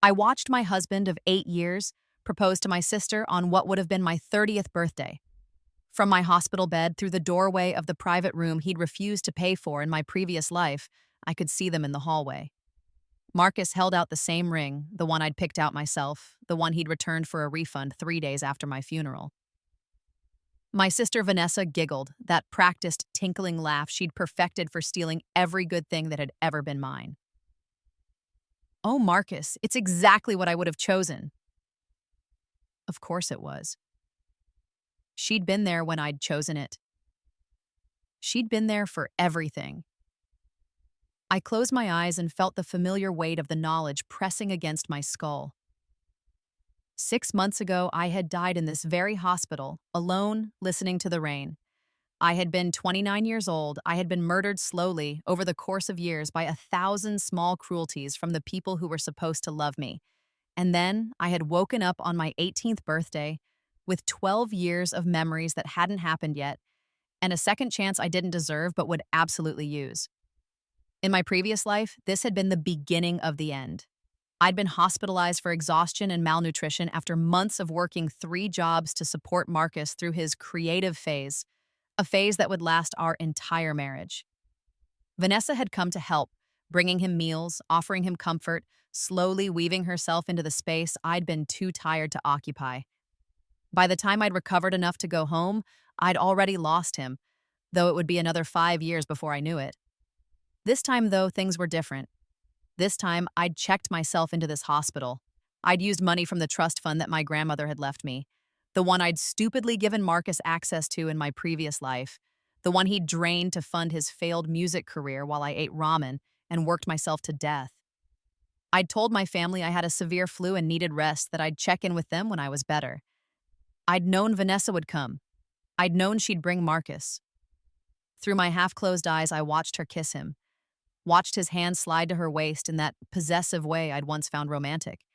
I watched my husband of 8 years propose to my sister on what would have been my 30th birthday. From my hospital bed through the doorway of the private room he'd refused to pay for in my previous life, I could see them in the hallway. Marcus held out the same ring, the one I'd picked out myself, the one he'd returned for a refund 3 days after my funeral. My sister Vanessa giggled, that practiced, tinkling laugh she'd perfected for stealing every good thing that had ever been mine. Oh, Marcus, it's exactly what I would have chosen. Of course it was. She'd been there when I'd chosen it. She'd been there for everything. I closed my eyes and felt the familiar weight of the knowledge pressing against my skull. 6 months ago, I had died in this very hospital, alone, listening to the rain. I had been 29 years old. I had been murdered slowly over the course of years by 1,000 small cruelties from the people who were supposed to love me. And then I had woken up on my 18th birthday with 12 years of memories that hadn't happened yet, and a second chance I didn't deserve but would absolutely use. In my previous life, this had been the beginning of the end. I'd been hospitalized for exhaustion and malnutrition after months of working 3 jobs to support Marcus through his creative phase, a phase that would last our entire marriage. Vanessa had come to help, bringing him meals, offering him comfort, slowly weaving herself into the space I'd been too tired to occupy. By the time I'd recovered enough to go home, I'd already lost him, though it would be another 5 years before I knew it. This time, though, things were different. This time, I'd checked myself into this hospital. I'd used money from the trust fund that my grandmother had left me, the one I'd stupidly given Marcus access to in my previous life, the one he'd drained to fund his failed music career while I ate ramen and worked myself to death. I'd told my family I had a severe flu and needed rest, that I'd check in with them when I was better. I'd known Vanessa would come. I'd known she'd bring Marcus. Through my half-closed eyes, I watched her kiss him, watched his hand slide to her waist in that possessive way I'd once found romantic.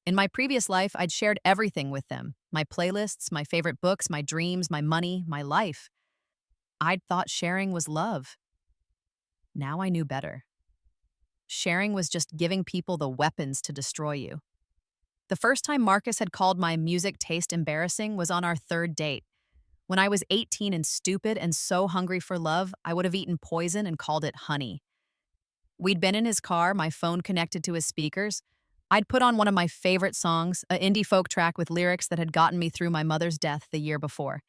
In my previous life, I'd shared everything with them, my playlists, my favorite books, my dreams, my money, my life. I'd thought sharing was love. Now I knew better. Sharing was just giving people the weapons to destroy you. The first time Marcus had called my music taste embarrassing was on our 3rd date. When I was 18 and stupid and so hungry for love, I would have eaten poison and called it honey. We'd been in his car, my phone connected to his speakers. I'd put on one of my favorite songs, an indie folk track with lyrics that had gotten me through my mother's death the year before.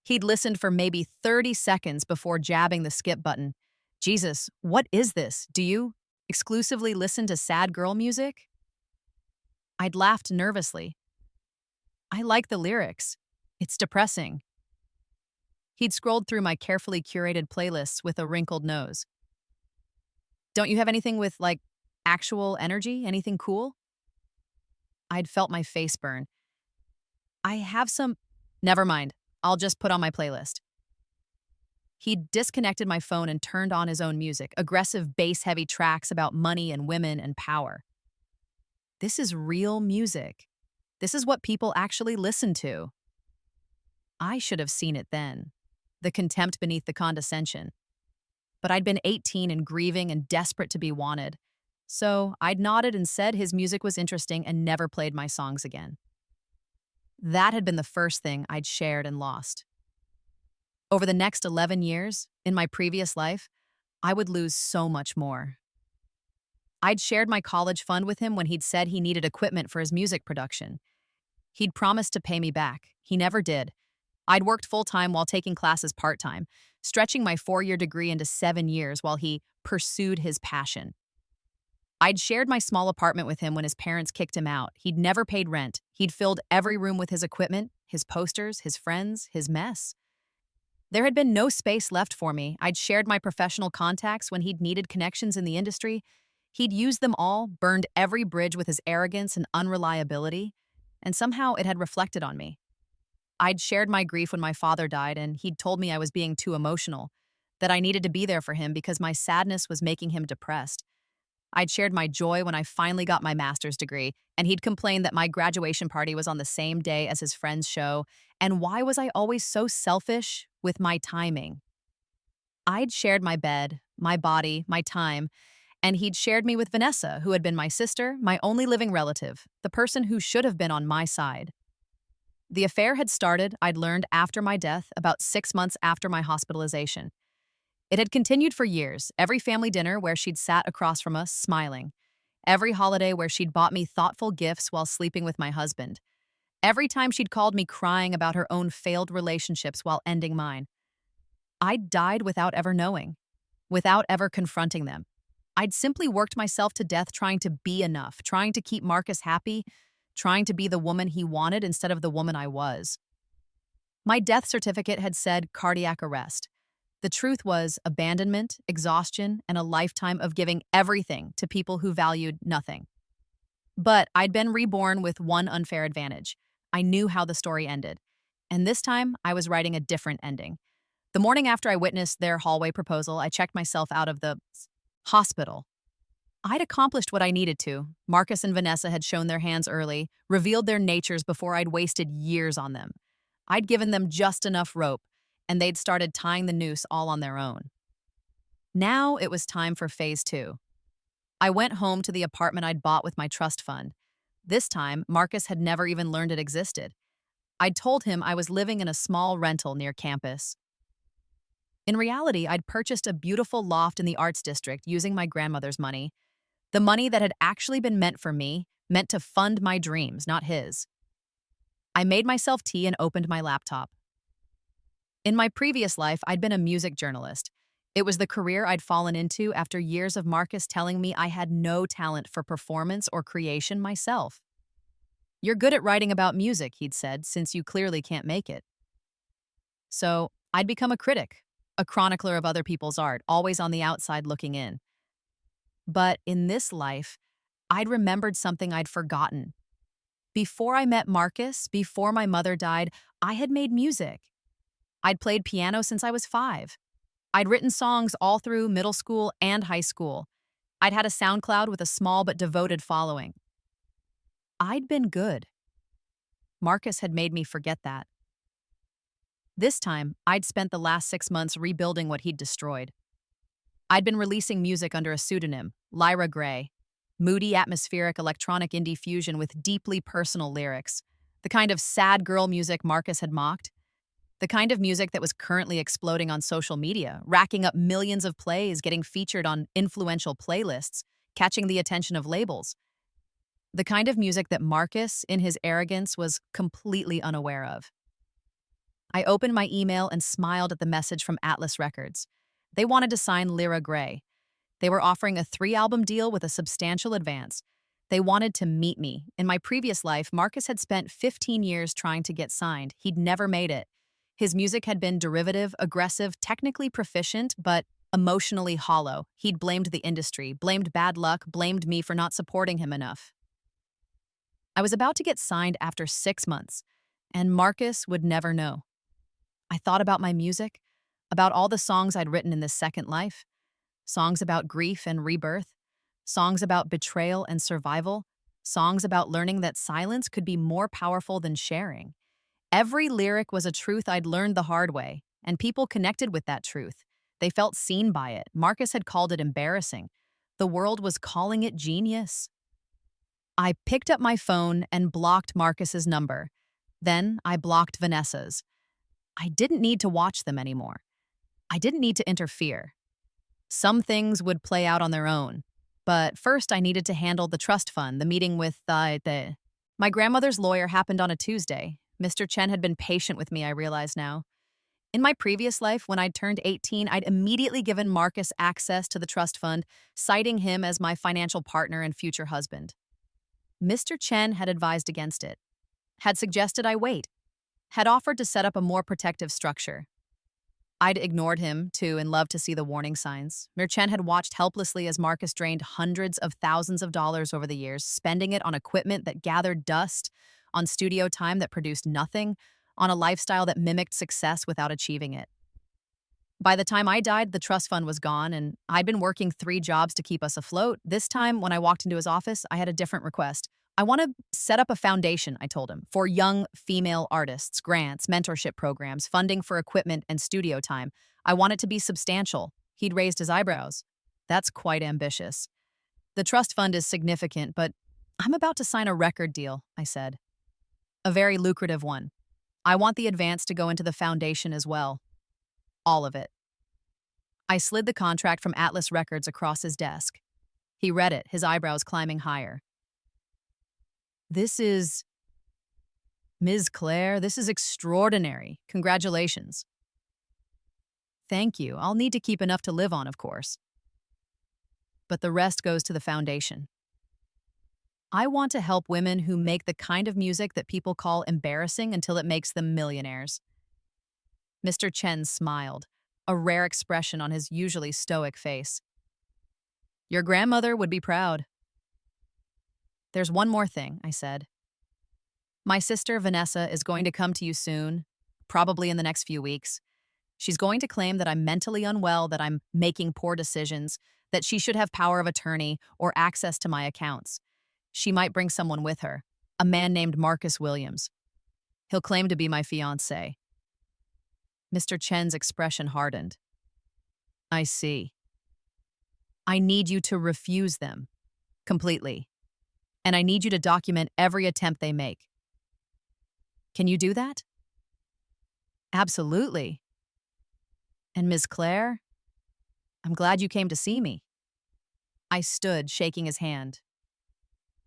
He'd listened for maybe 30 seconds before jabbing the skip button. Jesus, what is this? Do you exclusively listen to sad girl music? I'd laughed nervously. I like the lyrics. It's depressing. He'd scrolled through my carefully curated playlists with a wrinkled nose. Don't you have anything with, actual energy? Anything cool? I'd felt my face burn. I have some... Never mind. I'll just put on my playlist. He'd disconnected my phone and turned on his own music, aggressive bass-heavy tracks about money and women and power. This is real music. This is what people actually listen to. I should have seen it then. The contempt beneath the condescension. But I'd been 18 and grieving and desperate to be wanted. So I'd nodded and said his music was interesting and never played my songs again. That had been the first thing I'd shared and lost. Over the next 11 years, in my previous life, I would lose so much more. I'd shared my college fund with him when he'd said he needed equipment for his music production. He'd promised to pay me back. He never did. I'd worked full-time while taking classes part-time, stretching my 4-year degree into 7 years while he pursued his passion. I'd shared my small apartment with him when his parents kicked him out. He'd never paid rent. He'd filled every room with his equipment, his posters, his friends, his mess. There had been no space left for me. I'd shared my professional contacts when he'd needed connections in the industry. He'd used them all, burned every bridge with his arrogance and unreliability, and somehow it had reflected on me. I'd shared my grief when my father died, and he'd told me I was being too emotional, that I needed to be there for him because my sadness was making him depressed. I'd shared my joy when I finally got my master's degree, and he'd complained that my graduation party was on the same day as his friend's show, and why was I always so selfish with my timing? I'd shared my bed, my body, my time, And he'd shared me with Vanessa, who had been my sister, my only living relative, the person who should have been on my side. The affair had started, I'd learned, after my death, about 6 months after my hospitalization. It had continued for years, every family dinner where she'd sat across from us, smiling. Every holiday where she'd bought me thoughtful gifts while sleeping with my husband. Every time she'd called me crying about her own failed relationships while ending mine. I'd died without ever knowing, without ever confronting them. I'd simply worked myself to death trying to be enough, trying to keep Marcus happy, trying to be the woman he wanted instead of the woman I was. My death certificate had said cardiac arrest. The truth was abandonment, exhaustion, and a lifetime of giving everything to people who valued nothing. But I'd been reborn with one unfair advantage. I knew how the story ended. And this time, I was writing a different ending. The morning after I witnessed their hallway proposal, I checked myself out of the hospital. I'd accomplished what I needed to. Marcus and Vanessa had shown their hands early, revealed their natures before I'd wasted years on them. I'd given them just enough rope, and they'd started tying the noose all on their own. Now it was time for phase 2. I went home to the apartment I'd bought with my trust fund. This time, Marcus had never even learned it existed. I'd told him I was living in a small rental near campus. In reality, I'd purchased a beautiful loft in the arts district using my grandmother's money. The money that had actually been meant for me, meant to fund my dreams, not his. I made myself tea and opened my laptop. In my previous life, I'd been a music journalist. It was the career I'd fallen into after years of Marcus telling me I had no talent for performance or creation myself. "You're good at writing about music," he'd said, "since you clearly can't make it." So I'd become a critic, a chronicler of other people's art, always on the outside looking in. But in this life, I'd remembered something I'd forgotten. Before I met Marcus, before my mother died, I had made music. I'd played piano since I was 5. I'd written songs all through middle school and high school. I'd had a SoundCloud with a small but devoted following. I'd been good. Marcus had made me forget that. This time, I'd spent the last 6 months rebuilding what he'd destroyed. I'd been releasing music under a pseudonym, Lyra Gray, moody, atmospheric electronic indie fusion with deeply personal lyrics, the kind of sad girl music Marcus had mocked, the kind of music that was currently exploding on social media, racking up millions of plays, getting featured on influential playlists, catching the attention of labels, the kind of music that Marcus, in his arrogance, was completely unaware of. I opened my email and smiled at the message from Atlas Records. They wanted to sign Lyra Gray. They were offering a 3-album deal with a substantial advance. They wanted to meet me. In my previous life, Marcus had spent 15 years trying to get signed. He'd never made it. His music had been derivative, aggressive, technically proficient, but emotionally hollow. He'd blamed the industry, blamed bad luck, blamed me for not supporting him enough. I was about to get signed after 6 months, and Marcus would never know. I thought about my music, about all the songs I'd written in this second life, songs about grief and rebirth, songs about betrayal and survival, songs about learning that silence could be more powerful than sharing. Every lyric was a truth I'd learned the hard way, and people connected with that truth. They felt seen by it. Marcus had called it embarrassing. The world was calling it genius. I picked up my phone and blocked Marcus's number. Then I blocked Vanessa's. I didn't need to watch them anymore. I didn't need to interfere. Some things would play out on their own. But first I needed to handle the trust fund, the meeting with my grandmother's lawyer happened on a Tuesday. Mr. Chen had been patient with me, I realize now. In my previous life, when I'd turned 18, I'd immediately given Marcus access to the trust fund, citing him as my financial partner and future husband. Mr. Chen had advised against it, had suggested I wait, had offered to set up a more protective structure. I'd ignored him, too, and loved to see the warning signs. Mir Chen had watched helplessly as Marcus drained hundreds of thousands of dollars over the years, spending it on equipment that gathered dust, on studio time that produced nothing, on a lifestyle that mimicked success without achieving it. By the time I died, the trust fund was gone, and I'd been working 3 jobs to keep us afloat. This time, when I walked into his office, I had a different request. I want to set up a foundation, I told him, for young female artists, grants, mentorship programs, funding for equipment and studio time. I want it to be substantial. He'd raised his eyebrows. That's quite ambitious. The trust fund is significant, but I'm about to sign a record deal, I said. A very lucrative one. I want the advance to go into the foundation as well. All of it. I slid the contract from Atlas Records across his desk. He read it, his eyebrows climbing higher. This is... Ms. Claire, this is extraordinary. Congratulations. Thank you. I'll need to keep enough to live on, of course. But the rest goes to the foundation. I want to help women who make the kind of music that people call embarrassing until it makes them millionaires. Mr. Chen smiled, a rare expression on his usually stoic face. Your grandmother would be proud. There's one more thing, I said. My sister, Vanessa, is going to come to you soon, probably in the next few weeks. She's going to claim that I'm mentally unwell, that I'm making poor decisions, that she should have power of attorney or access to my accounts. She might bring someone with her, a man named Marcus Williams. He'll claim to be my fiancé. Mr. Chen's expression hardened. I see. I need you to refuse them. Completely. And I need you to document every attempt they make. Can you do that? Absolutely. And Ms. Claire, I'm glad you came to see me. I stood, shaking his hand.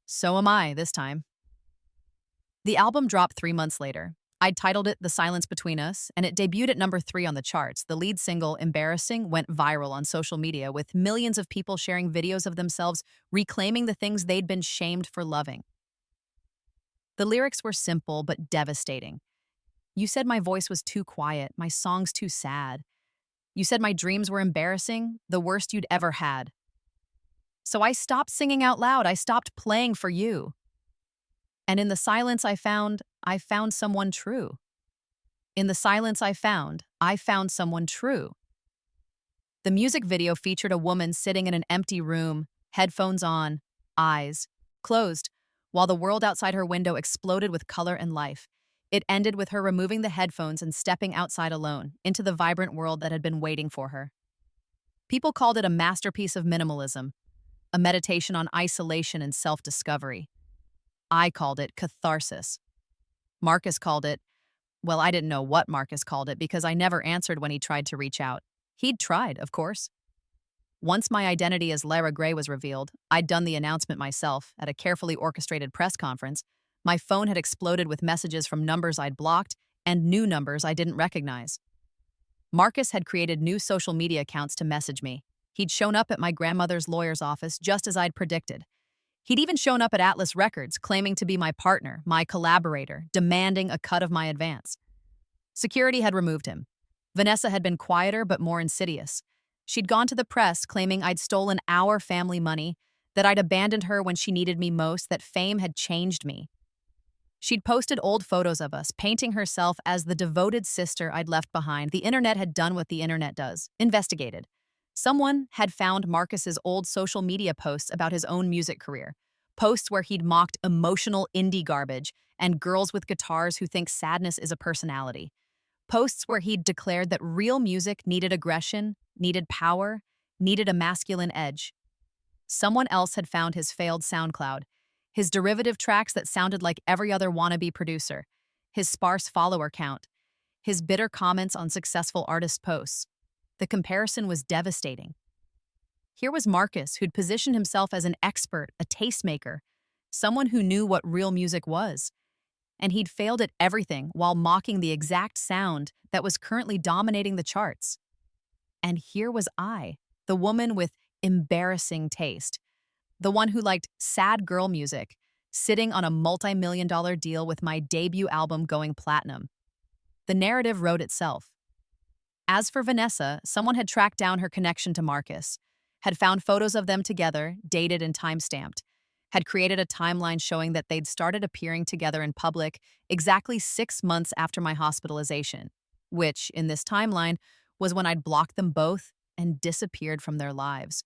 So am I, this time. The album dropped 3 months later. I'd titled it The Silence Between Us, and it debuted at number 3 on the charts. The lead single, Embarrassing, went viral on social media, with millions of people sharing videos of themselves reclaiming the things they'd been shamed for loving. The lyrics were simple but devastating. You said my voice was too quiet, my songs too sad. You said my dreams were embarrassing, the worst you'd ever had. So I stopped singing out loud, I stopped playing for you. And in the silence I found someone true. In the silence I found someone true. The music video featured a woman sitting in an empty room, headphones on, eyes closed, while the world outside her window exploded with color and life. It ended with her removing the headphones and stepping outside alone, into the vibrant world that had been waiting for her. People called it a masterpiece of minimalism, a meditation on isolation and self-discovery. I called it catharsis. Marcus called it, well, I didn't know what Marcus called it because I never answered when he tried to reach out. He'd tried, of course. Once my identity as Lara Gray was revealed, I'd done the announcement myself at a carefully orchestrated press conference. My phone had exploded with messages from numbers I'd blocked and new numbers I didn't recognize. Marcus had created new social media accounts to message me. He'd shown up at my grandmother's lawyer's office just as I'd predicted. He'd even shown up at Atlas Records, claiming to be my partner, my collaborator, demanding a cut of my advance. Security had removed him. Vanessa had been quieter but more insidious. She'd gone to the press claiming I'd stolen our family money, that I'd abandoned her when she needed me most, that fame had changed me. She'd posted old photos of us, painting herself as the devoted sister I'd left behind. The internet had done what the internet does, investigated. Someone had found Marcus's old social media posts about his own music career, posts where he'd mocked emotional indie garbage and girls with guitars who think sadness is a personality, posts where he'd declared that real music needed aggression, needed power, needed a masculine edge. Someone else had found his failed SoundCloud, his derivative tracks that sounded like every other wannabe producer, his sparse follower count, his bitter comments on successful artist posts. The comparison was devastating. Here was Marcus, who'd positioned himself as an expert, a tastemaker, someone who knew what real music was. And he'd failed at everything while mocking the exact sound that was currently dominating the charts. And here was I, the woman with embarrassing taste, the one who liked sad girl music, sitting on a multi-million-dollar deal with my debut album going platinum. The narrative wrote itself. As for Vanessa, someone had tracked down her connection to Marcus, had found photos of them together, dated and time-stamped, had created a timeline showing that they'd started appearing together in public exactly 6 months after my hospitalization, which, in this timeline, was when I'd blocked them both and disappeared from their lives.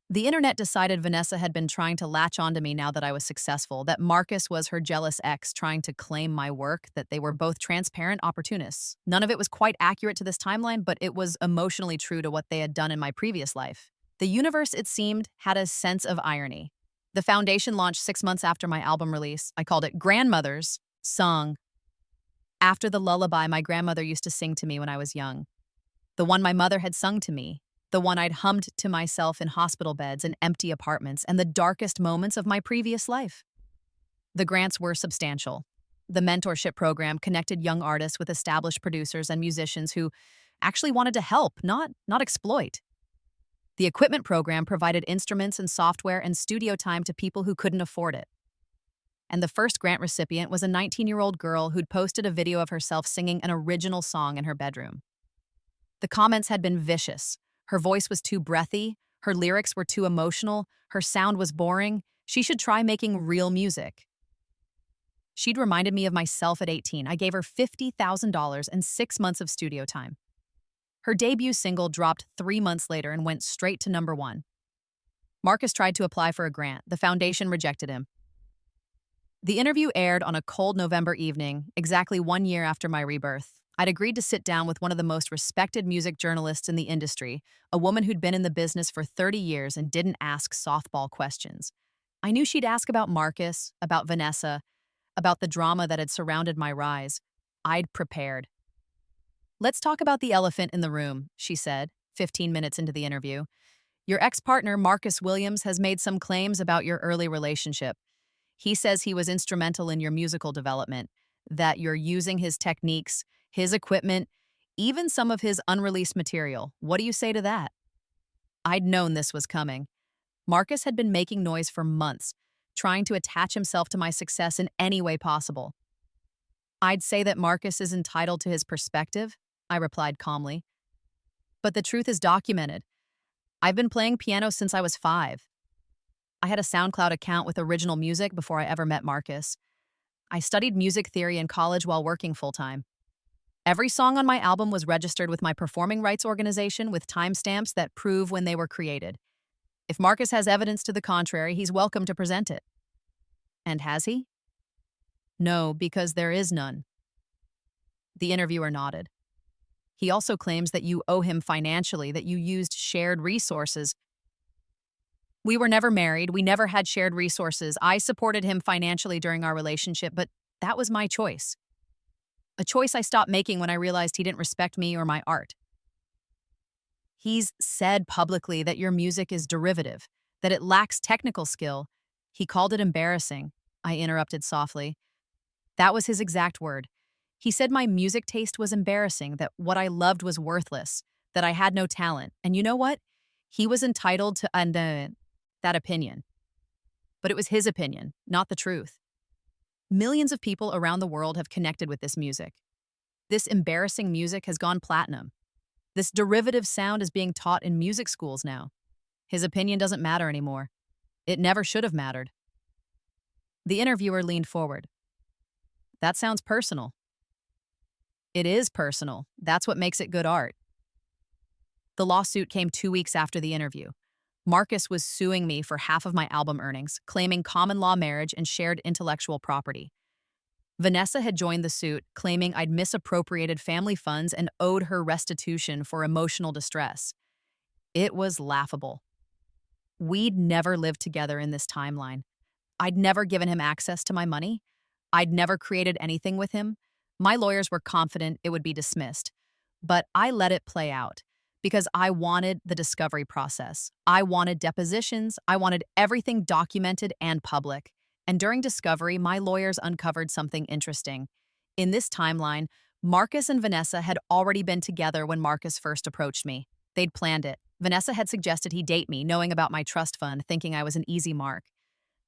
The internet decided Vanessa had been trying to latch onto me now that I was successful, that Marcus was her jealous ex trying to claim my work, that they were both transparent opportunists. None of it was quite accurate to this timeline, but it was emotionally true to what they had done in my previous life. The universe, it seemed, had a sense of irony. The foundation launched 6 months after my album release. I called it Grandmother's Song, after the lullaby my grandmother used to sing to me when I was young. The one my mother had sung to me, the one I'd hummed to myself in hospital beds and empty apartments and the darkest moments of my previous life. The grants were substantial. The mentorship program connected young artists with established producers and musicians who actually wanted to help, not exploit. The equipment program provided instruments and software and studio time to people who couldn't afford it. And the first grant recipient was a 19-year-old girl who'd posted a video of herself singing an original song in her bedroom. The comments had been vicious. Her voice was too breathy, her lyrics were too emotional, her sound was boring. She should try making real music. She'd reminded me of myself at 18. I gave her $50,000 and 6 months of studio time. Her debut single dropped 3 months later and went straight to #1. Marcus tried to apply for a grant. The foundation rejected him. The interview aired on a cold November evening, exactly 1 year after my rebirth. I'd agreed to sit down with one of the most respected music journalists in the industry, a woman who'd been in the business for 30 years and didn't ask softball questions. I knew she'd ask about Marcus, about Vanessa, about the drama that had surrounded my rise. I'd prepared. "Let's talk about the elephant in the room," she said, 15 minutes into the interview. "Your ex-partner, Marcus Williams, has made some claims about your early relationship. He says he was instrumental in your musical development, that you're using his techniques, his equipment, even some of his unreleased material. What do you say to that?" I'd known this was coming. Marcus had been making noise for months, trying to attach himself to my success in any way possible. "I'd say that Marcus is entitled to his perspective," I replied calmly. "But the truth is documented. I've been playing piano since I was 5. I had a SoundCloud account with original music before I ever met Marcus. I studied music theory in college while working full-time. Every song on my album was registered with my performing rights organization with timestamps that prove when they were created. If Marcus has evidence to the contrary, he's welcome to present it." "And has he?" "No, because there is none." The interviewer nodded. "He also claims that you owe him financially, that you used shared resources." "We were never married. We never had shared resources. I supported him financially during our relationship, but that was my choice. A choice I stopped making when I realized he didn't respect me or my art." "He's said publicly that your music is derivative, that it lacks technical skill." "He called it embarrassing," I interrupted softly. "That was his exact word. He said my music taste was embarrassing, that what I loved was worthless, that I had no talent. And you know what? He was entitled to that opinion. But it was his opinion, not the truth. Millions of people around the world have connected with this music. This embarrassing music has gone platinum. This derivative sound is being taught in music schools now. His opinion doesn't matter anymore. It never should have mattered." The interviewer leaned forward. "That sounds personal." "It is personal. That's what makes it good art." The lawsuit came 2 weeks after the interview. Marcus was suing me for half of my album earnings, claiming common law marriage and shared intellectual property. Vanessa had joined the suit, claiming I'd misappropriated family funds and owed her restitution for emotional distress. It was laughable. We'd never lived together in this timeline. I'd never given him access to my money. I'd never created anything with him. My lawyers were confident it would be dismissed. But I let it play out because I wanted the discovery process. I wanted depositions. I wanted everything documented and public. And during discovery, my lawyers uncovered something interesting. In this timeline, Marcus and Vanessa had already been together when Marcus first approached me. They'd planned it. Vanessa had suggested he date me, knowing about my trust fund, thinking I was an easy mark.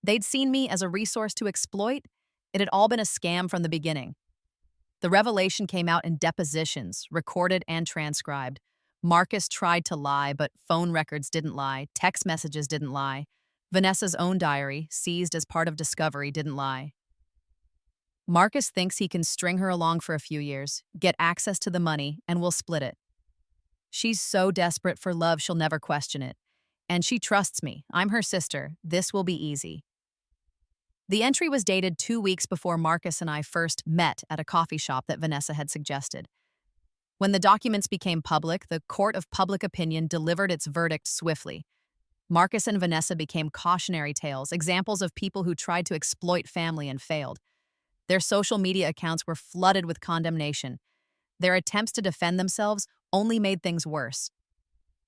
They'd seen me as a resource to exploit. It had all been a scam from the beginning. The revelation came out in depositions, recorded and transcribed. Marcus tried to lie, but phone records didn't lie, text messages didn't lie. Vanessa's own diary, seized as part of discovery, didn't lie. Marcus thinks he can string her along for a few years, get access to the money, and we'll split it. She's so desperate for love she'll never question it. And she trusts me. I'm her sister. This will be easy. The entry was dated 2 weeks before Marcus and I first met at a coffee shop that Vanessa had suggested. When the documents became public, the court of public opinion delivered its verdict swiftly. Marcus and Vanessa became cautionary tales, examples of people who tried to exploit family and failed. Their social media accounts were flooded with condemnation. Their attempts to defend themselves only made things worse.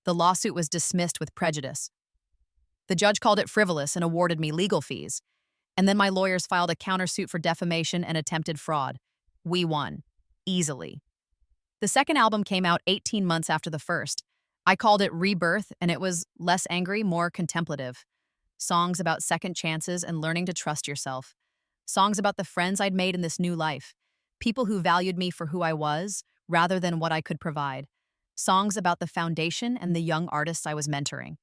The lawsuit was dismissed with prejudice. The judge called it frivolous and awarded me legal fees. And then my lawyers filed a countersuit for defamation and attempted fraud. We won. Easily. The second album came out 18 months after the first. I called it Rebirth, and it was less angry, more contemplative. Songs about second chances and learning to trust yourself. Songs about the friends I'd made in this new life. People who valued me for who I was, rather than what I could provide. Songs about the foundation and the young artists I was mentoring.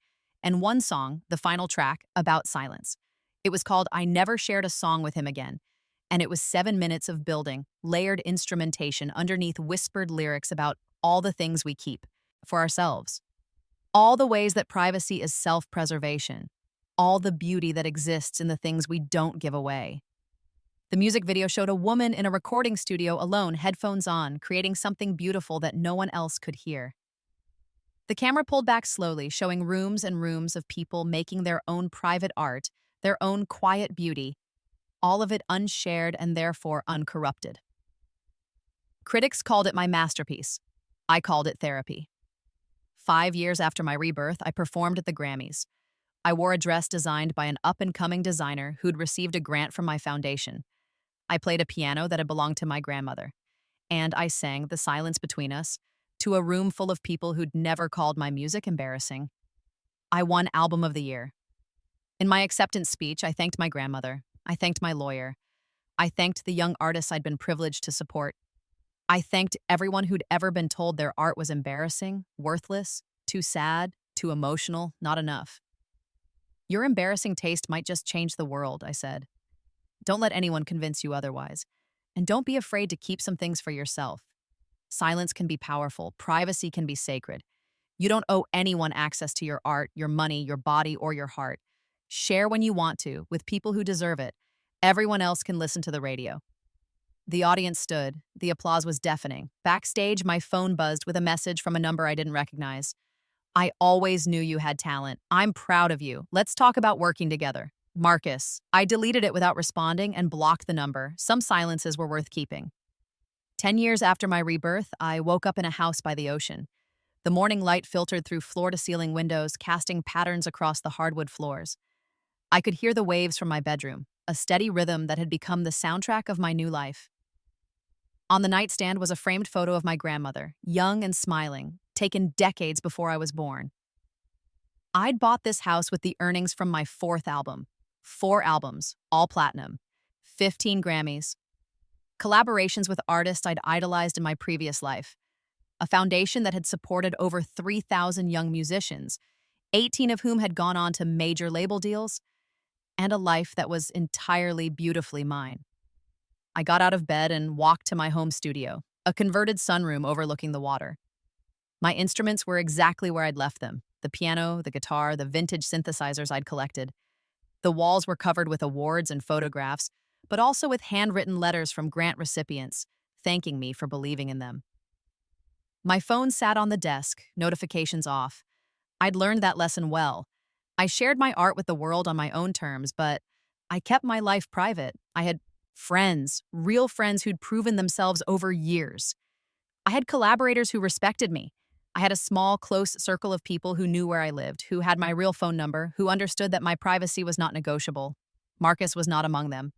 And one song, the final track, about silence. It was called I Never Shared a Song with Him Again. And it was 7 minutes of building, layered instrumentation underneath whispered lyrics about all the things we keep for ourselves. All the ways that privacy is self-preservation. All the beauty that exists in the things we don't give away. The music video showed a woman in a recording studio alone, headphones on, creating something beautiful that no one else could hear. The camera pulled back slowly, showing rooms and rooms of people making their own private art, their own quiet beauty, all of it unshared and therefore uncorrupted. Critics called it my masterpiece. I called it therapy. 5 years after my rebirth, I performed at the Grammys. I wore a dress designed by an up-and-coming designer who'd received a grant from my foundation. I played a piano that had belonged to my grandmother. And I sang The Silence Between Us to a room full of people who'd never called my music embarrassing. I won Album of the Year. In my acceptance speech, I thanked my grandmother. I thanked my lawyer. I thanked the young artists I'd been privileged to support. I thanked everyone who'd ever been told their art was embarrassing, worthless, too sad, too emotional, not enough. Your embarrassing taste might just change the world, I said. Don't let anyone convince you otherwise. And don't be afraid to keep some things for yourself. Silence can be powerful. Privacy can be sacred. You don't owe anyone access to your art, your money, your body, or your heart. Share when you want to, with people who deserve it. Everyone else can listen to the radio. The audience stood. The applause was deafening. Backstage, my phone buzzed with a message from a number I didn't recognize. I always knew you had talent. I'm proud of you. Let's talk about working together. Marcus. I deleted it without responding and blocked the number. Some silences were worth keeping. 10 years after my rebirth, I woke up in a house by the ocean. The morning light filtered through floor-to-ceiling windows, casting patterns across the hardwood floors. I could hear the waves from my bedroom, a steady rhythm that had become the soundtrack of my new life. On the nightstand was a framed photo of my grandmother, young and smiling, taken decades before I was born. I'd bought this house with the earnings from my 4th album. 4 albums, all platinum. 15 Grammys. Collaborations with artists I'd idolized in my previous life. A foundation that had supported over 3,000 young musicians, 18 of whom had gone on to major label deals, and a life that was entirely beautifully mine. I got out of bed and walked to my home studio, a converted sunroom overlooking the water. My instruments were exactly where I'd left them, the piano, the guitar, the vintage synthesizers I'd collected. The walls were covered with awards and photographs, but also with handwritten letters from grant recipients, thanking me for believing in them. My phone sat on the desk, notifications off. I'd learned that lesson well. I shared my art with the world on my own terms, but I kept my life private. I had friends, real friends who'd proven themselves over years. I had collaborators who respected me. I had a small, close circle of people who knew where I lived, who had my real phone number, who understood that my privacy was not negotiable. Marcus was not among them.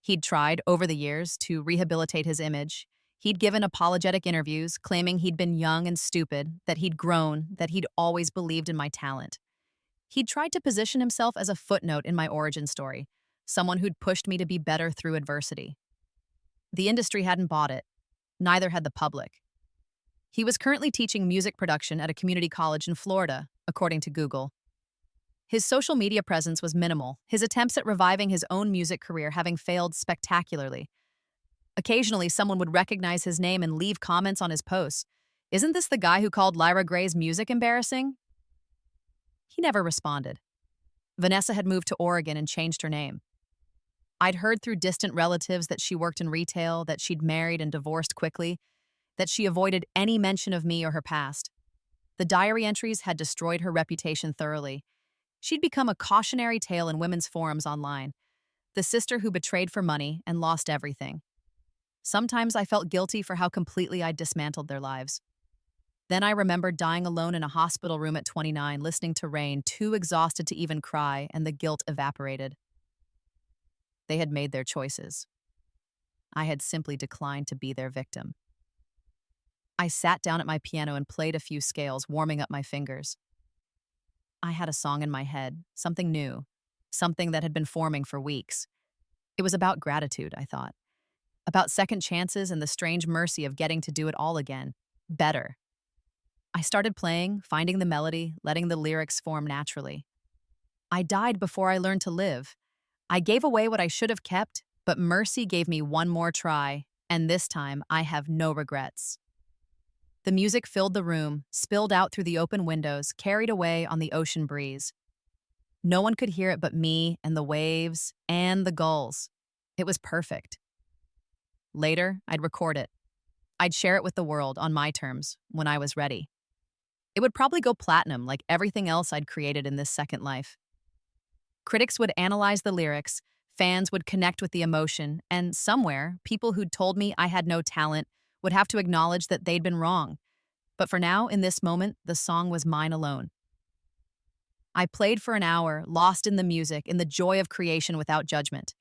He'd tried, over the years, to rehabilitate his image. He'd given apologetic interviews, claiming he'd been young and stupid, that he'd grown, that he'd always believed in my talent. He'd tried to position himself as a footnote in my origin story, someone who'd pushed me to be better through adversity. The industry hadn't bought it. Neither had the public. He was currently teaching music production at a community college in Florida, according to Google. His social media presence was minimal, his attempts at reviving his own music career having failed spectacularly. Occasionally, someone would recognize his name and leave comments on his posts. Isn't this the guy who called Lyra Gray's music embarrassing? He never responded. Vanessa had moved to Oregon and changed her name. I'd heard through distant relatives that she worked in retail, that she'd married and divorced quickly, that she avoided any mention of me or her past. The diary entries had destroyed her reputation thoroughly. She'd become a cautionary tale in women's forums online, the sister who betrayed for money and lost everything. Sometimes I felt guilty for how completely I'd dismantled their lives. Then I remembered dying alone in a hospital room at 29, listening to rain, too exhausted to even cry, and the guilt evaporated. They had made their choices. I had simply declined to be their victim. I sat down at my piano and played a few scales, warming up my fingers. I had a song in my head, something new, something that had been forming for weeks. It was about gratitude, I thought, about second chances and the strange mercy of getting to do it all again, better. I started playing, finding the melody, letting the lyrics form naturally. I died before I learned to live. I gave away what I should have kept, but mercy gave me one more try, and this time I have no regrets. The music filled the room, spilled out through the open windows, carried away on the ocean breeze. No one could hear it but me and the waves and the gulls. It was perfect. Later, I'd record it. I'd share it with the world on my terms when I was ready. It would probably go platinum like everything else I'd created in this second life. Critics would analyze the lyrics, fans would connect with the emotion, and somewhere, people who'd told me I had no talent would have to acknowledge that they'd been wrong. But for now, in this moment, the song was mine alone. I played for an hour, lost in the music, in the joy of creation without judgment.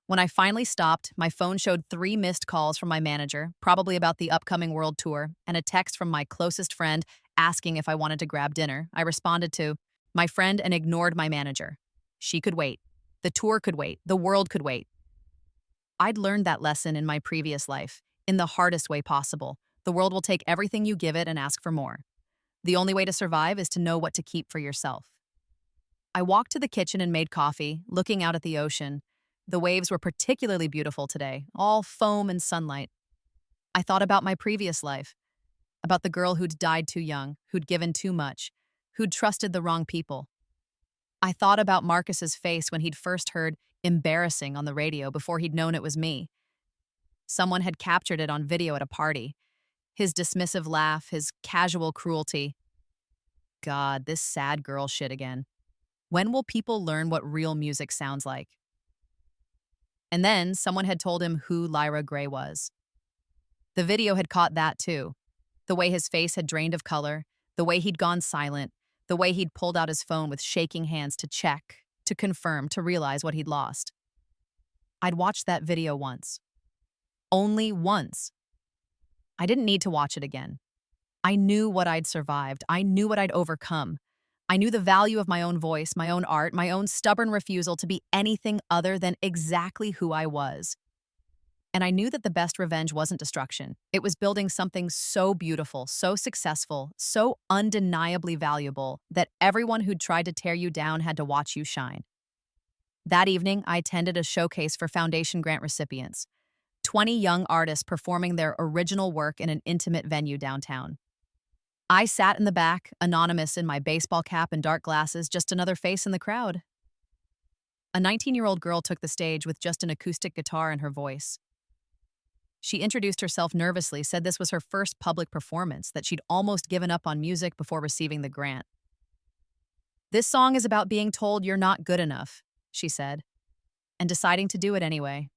When I finally stopped, my phone showed 3 missed calls from my manager, probably about the upcoming world tour, and a text from my closest friend asking if I wanted to grab dinner. I responded to my friend and ignored my manager. She could wait. The tour could wait. The world could wait. I'd learned that lesson in my previous life, in the hardest way possible. The world will take everything you give it and ask for more. The only way to survive is to know what to keep for yourself. I walked to the kitchen and made coffee, looking out at the ocean. The waves were particularly beautiful today, all foam and sunlight. I thought about my previous life, about the girl who'd died too young, who'd given too much, who'd trusted the wrong people. I thought about Marcus's face when he'd first heard "embarrassing" on the radio before he'd known it was me. Someone had captured it on video at a party. His dismissive laugh, his casual cruelty. God, this sad girl shit again. When will people learn what real music sounds like? And then someone had told him who Lyra Gray was. The video had caught that too. The way his face had drained of color, the way he'd gone silent, the way he'd pulled out his phone with shaking hands to check, to confirm, to realize what he'd lost. I'd watched that video once. Only once. I didn't need to watch it again. I knew what I'd survived. I knew what I'd overcome. I knew the value of my own voice, my own art, my own stubborn refusal to be anything other than exactly who I was. And I knew that the best revenge wasn't destruction. It was building something so beautiful, so successful, so undeniably valuable that everyone who'd tried to tear you down had to watch you shine. That evening, I attended a showcase for foundation grant recipients. 20 young artists performing their original work in an intimate venue downtown. I sat in the back, anonymous in my baseball cap and dark glasses, just another face in the crowd. A 19-year-old girl took the stage with just an acoustic guitar in her voice. She introduced herself nervously, said this was her first public performance, that she'd almost given up on music before receiving the grant. "This song is about being told you're not good enough," she said, and deciding to do it anyway.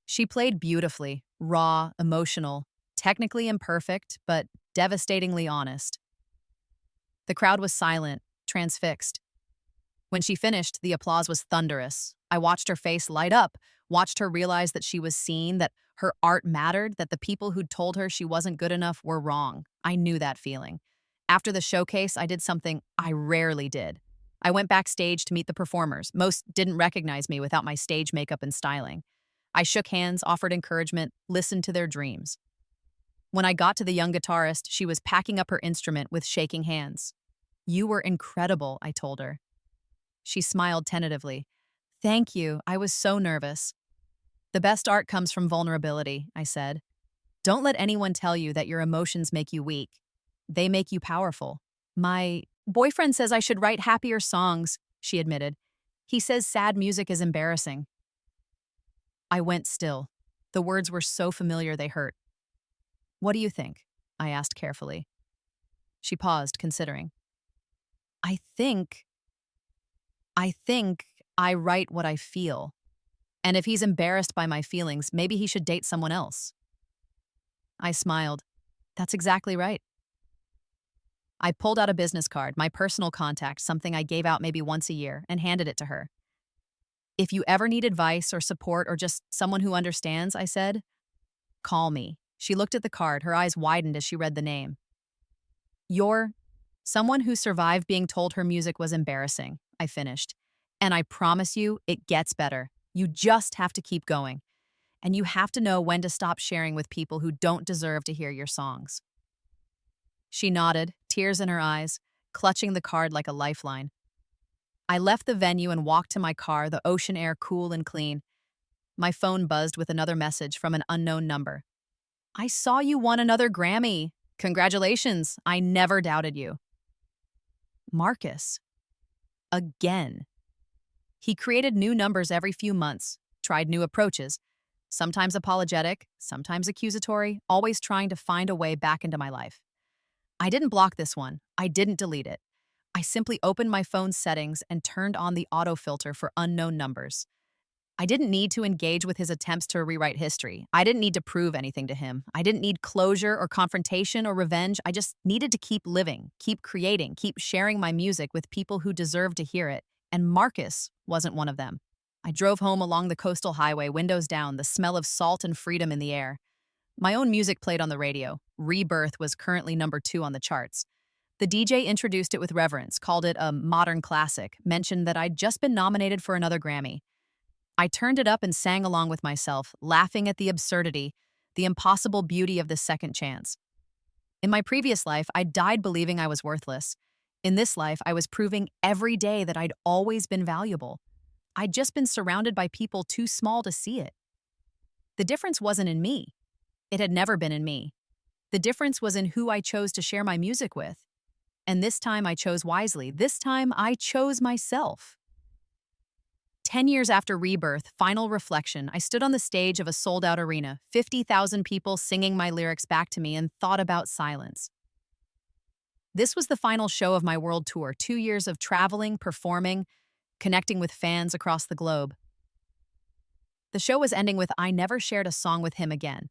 She played beautifully, raw, emotional, technically imperfect, but devastatingly honest. The crowd was silent, transfixed. When she finished, the applause was thunderous. I watched her face light up, watched her realize that she was seen, that her art mattered, that the people who'd told her she wasn't good enough were wrong. I knew that feeling. After the showcase, I did something I rarely did. I went backstage to meet the performers. Most didn't recognize me without my stage makeup and styling. I shook hands, offered encouragement, listened to their dreams. When I got to the young guitarist, she was packing up her instrument with shaking hands. "You were incredible," I told her. She smiled tentatively. "Thank you, I was so nervous." "The best art comes from vulnerability," I said. "Don't let anyone tell you that your emotions make you weak. They make you powerful." "My boyfriend says I should write happier songs," she admitted. "He says sad music is embarrassing." I went still. The words were so familiar they hurt. "What do you think?" I asked carefully. She paused, considering. "I think I think I write what I feel. And if he's embarrassed by my feelings, maybe he should date someone else. I smiled. That's exactly right. I pulled out a business card, my personal contact, something I gave out maybe once a year, and handed it to her. If you ever need advice or support or just someone who understands, I said, call me. She looked at the card, her eyes widened as she read the name. You're someone who survived being told her music was embarrassing, I finished. And I promise you, it gets better. You just have to keep going. And you have to know when to stop sharing with people who don't deserve to hear your songs. She nodded, tears in her eyes, clutching the card like a lifeline. I left the venue and walked to my car, the ocean air cool and clean. My phone buzzed with another message from an unknown number. I saw you won another Grammy. Congratulations. I never doubted you. Marcus. Again. He created new numbers every few months, tried new approaches, sometimes apologetic, sometimes accusatory, always trying to find a way back into my life. I didn't block this one. I didn't delete it. I simply opened my phone's settings and turned on the autofilter for unknown numbers. I didn't need to engage with his attempts to rewrite history. I didn't need to prove anything to him. I didn't need closure or confrontation or revenge. I just needed to keep living, keep creating, keep sharing my music with people who deserve to hear it. And Marcus wasn't one of them. I drove home along the coastal highway, windows down, the smell of salt and freedom in the air. My own music played on the radio. Rebirth was currently #2 on the charts. The DJ introduced it with reverence, called it a modern classic, mentioned that I'd just been nominated for another Grammy. I turned it up and sang along with myself, laughing at the absurdity, the impossible beauty of this second chance. In my previous life, I died believing I was worthless. In this life, I was proving every day that I'd always been valuable. I'd just been surrounded by people too small to see it. The difference wasn't in me. It had never been in me. The difference was in who I chose to share my music with. And this time I chose wisely. This time I chose myself. 10 years after Rebirth, final reflection, I stood on the stage of a sold-out arena, 50,000 people singing my lyrics back to me, and thought about silence. This was the final show of my world tour, 2 years of traveling, performing, connecting with fans across the globe. The show was ending with I never shared a song with him again,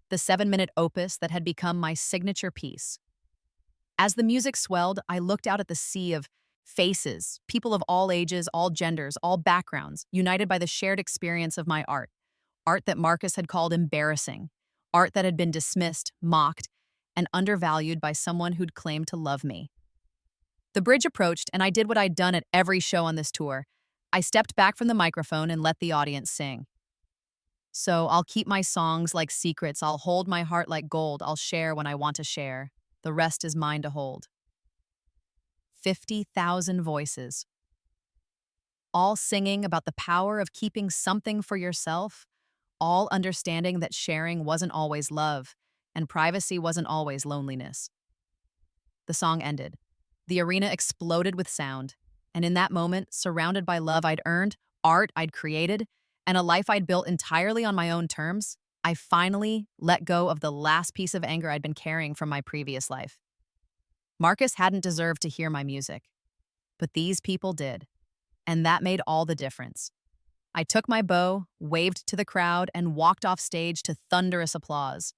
the 7-minute opus that had become my signature piece. As the music swelled, I looked out at the sea of faces, people of all ages, all genders, all backgrounds, united by the shared experience of my art. Art that Marcus had called embarrassing. Art that had been dismissed, mocked, and undervalued by someone who'd claimed to love me. The bridge approached, and I did what I'd done at every show on this tour. I stepped back from the microphone and let the audience sing. So I'll keep my songs like secrets. I'll hold my heart like gold. I'll share when I want to share. The rest is mine to hold. 50,000 voices, all singing about the power of keeping something for yourself, all understanding that sharing wasn't always love, and privacy wasn't always loneliness. The song ended. The arena exploded with sound, and in that moment, surrounded by love I'd earned, art I'd created, and a life I'd built entirely on my own terms, I finally let go of the last piece of anger I'd been carrying from my previous life. Marcus hadn't deserved to hear my music, but these people did, and that made all the difference. I took my bow, waved to the crowd, and walked off stage to thunderous applause.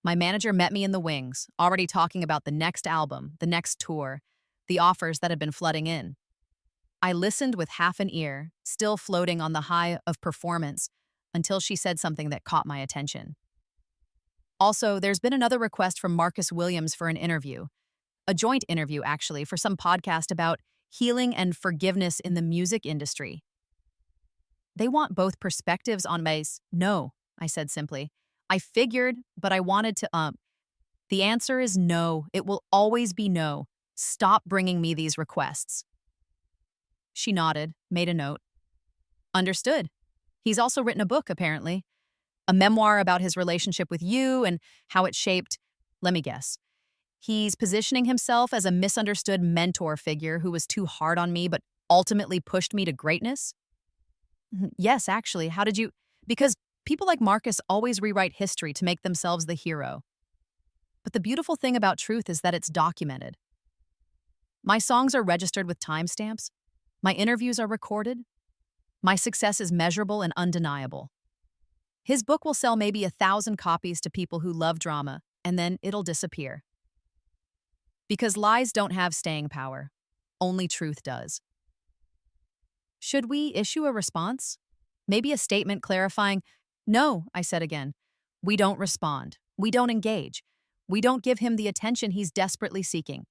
My manager met me in the wings, already talking about the next album, the next tour, the offers that had been flooding in. I listened with half an ear, still floating on the high of performance, until she said something that caught my attention. Also, there's been another request from Marcus Williams for an interview. A joint interview, actually, for some podcast about healing and forgiveness in the music industry. They want both perspectives on No, I said simply. I figured, but I wanted to, The answer is no. It will always be no. Stop bringing me these requests. She nodded, made a note. Understood. He's also written a book, apparently. A memoir about his relationship with you and how it shaped, let me guess. He's positioning himself as a misunderstood mentor figure who was too hard on me but ultimately pushed me to greatness? Yes, actually. How did you... Because people like Marcus always rewrite history to make themselves the hero. But the beautiful thing about truth is that it's documented. My songs are registered with timestamps. My interviews are recorded. My success is measurable and undeniable. His book will sell maybe 1,000 copies to people who love drama, and then it'll disappear. Because lies don't have staying power. Only truth does. Should we issue a response? Maybe a statement clarifying, "No," I said again. "We don't respond. We don't engage. We don't give him the attention he's desperately seeking.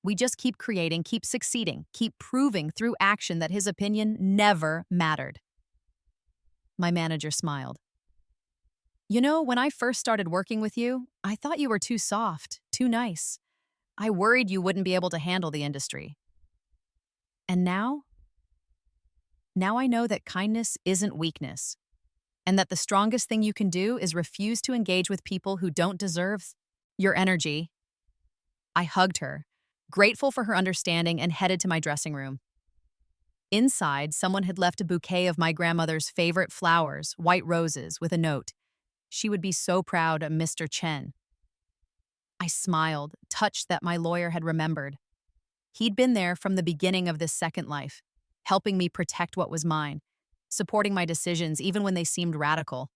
We just keep creating, keep succeeding, keep proving through action that his opinion never mattered." My manager smiled. "You know, when I first started working with you, I thought you were too soft, too nice. I worried you wouldn't be able to handle the industry. And now? Now I know that kindness isn't weakness, and that the strongest thing you can do is refuse to engage with people who don't deserve your energy." I hugged her, grateful for her understanding, and headed to my dressing room. Inside, someone had left a bouquet of my grandmother's favorite flowers, white roses, with a note. She would be so proud of Mr. Chen. I smiled, touched that my lawyer had remembered. He'd been there from the beginning of this second life, helping me protect what was mine, supporting my decisions even when they seemed radical.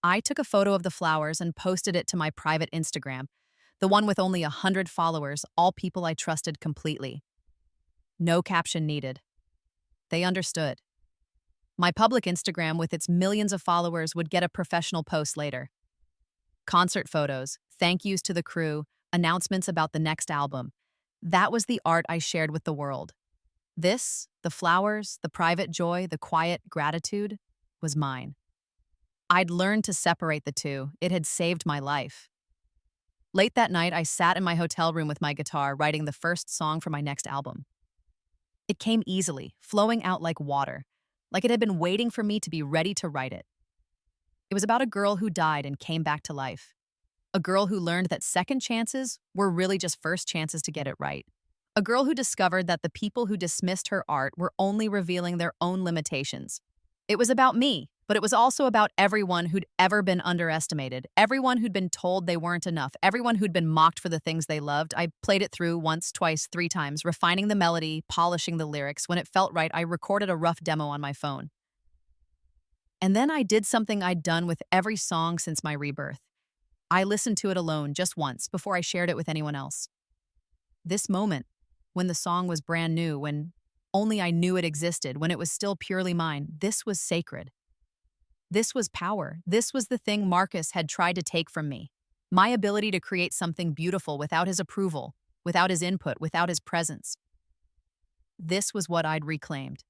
I took a photo of the flowers and posted it to my private Instagram, the one with only 100 followers, all people I trusted completely. No caption needed. They understood. My public Instagram with its millions of followers would get a professional post later. Concert photos, thank yous to the crew, announcements about the next album. That was the art I shared with the world. This, the flowers, the private joy, the quiet gratitude, was mine. I'd learned to separate the two. It had saved my life. Late that night, I sat in my hotel room with my guitar, writing the first song for my next album. It came easily, flowing out like water, like it had been waiting for me to be ready to write it. It was about a girl who died and came back to life. A girl who learned that second chances were really just first chances to get it right. A girl who discovered that the people who dismissed her art were only revealing their own limitations. It was about me, but it was also about everyone who'd ever been underestimated, everyone who'd been told they weren't enough, everyone who'd been mocked for the things they loved. I played it through once, twice, 3 times, refining the melody, polishing the lyrics. When it felt right, I recorded a rough demo on my phone. And then I did something I'd done with every song since my rebirth. I listened to it alone just once before I shared it with anyone else. This moment, when the song was brand new, when only I knew it existed, when it was still purely mine, this was sacred. This was power. This was the thing Marcus had tried to take from me. My ability to create something beautiful without his approval, without his input, without his presence. This was what I'd reclaimed.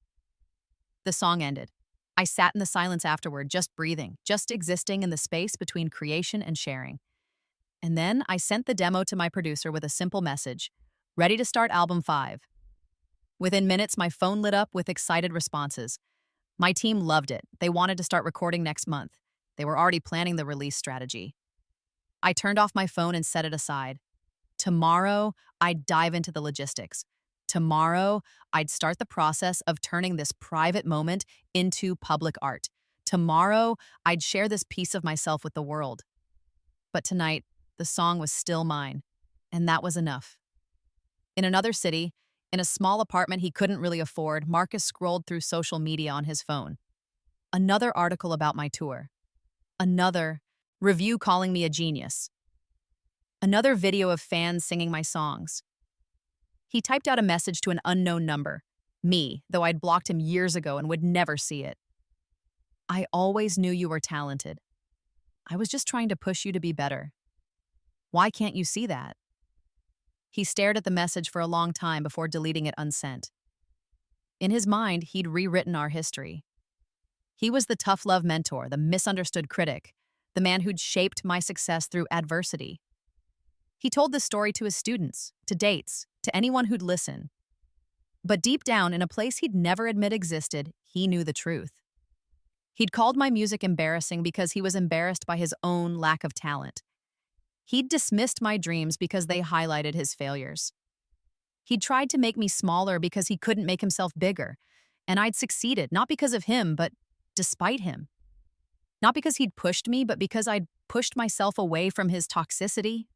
The song ended. I sat in the silence afterward, just breathing, just existing in the space between creation and sharing. And then I sent the demo to my producer with a simple message: ready to start album 5. Within minutes, my phone lit up with excited responses. My team loved it. They wanted to start recording next month. They were already planning the release strategy. I turned off my phone and set it aside. Tomorrow, I'd dive into the logistics. Tomorrow, I'd start the process of turning this private moment into public art. Tomorrow, I'd share this piece of myself with the world. But tonight, the song was still mine, and that was enough. In another city, in a small apartment he couldn't really afford, Marcus scrolled through social media on his phone. Another article about my tour. Another review calling me a genius. Another video of fans singing my songs. He typed out a message to an unknown number, me, though I'd blocked him years ago and would never see it. "I always knew you were talented. I was just trying to push you to be better. Why can't you see that?" He stared at the message for a long time before deleting it unsent. In his mind, he'd rewritten our history. He was the tough love mentor, the misunderstood critic, the man who'd shaped my success through adversity. He told this story to his students, to dates, to anyone who'd listen. But deep down, in a place he'd never admit existed, he knew the truth. He'd called my music embarrassing because he was embarrassed by his own lack of talent. He'd dismissed my dreams because they highlighted his failures. He'd tried to make me smaller because he couldn't make himself bigger, and I'd succeeded, not because of him, but despite him. Not because he'd pushed me, but because I'd pushed myself away from his toxicity.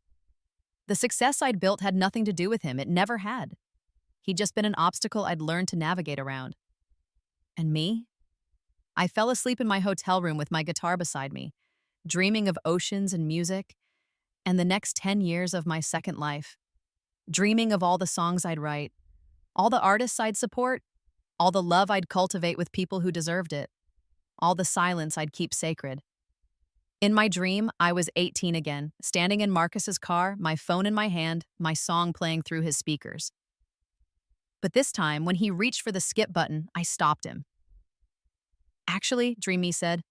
The success I'd built had nothing to do with him. It never had. He'd just been an obstacle I'd learned to navigate around. And me? I fell asleep in my hotel room with my guitar beside me, dreaming of oceans and music, and the next 10 years of my second life, dreaming of all the songs I'd write, all the artists I'd support, all the love I'd cultivate with people who deserved it, all the silence I'd keep sacred. In my dream, I was 18 again, standing in Marcus's car, my phone in my hand, my song playing through his speakers. But this time, when he reached for the skip button, I stopped him. "Actually," Dreamy said,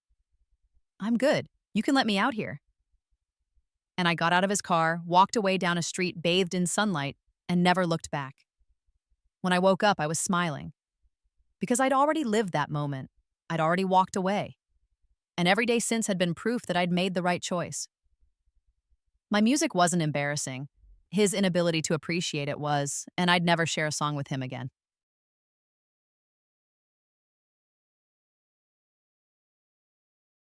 "I'm good. You can let me out here." And I got out of his car, walked away down a street bathed in sunlight, and never looked back. When I woke up, I was smiling. Because I'd already lived that moment. I'd already walked away. And every day since had been proof that I'd made the right choice. My music wasn't embarrassing. His inability to appreciate it was, and I'd never share a song with him again.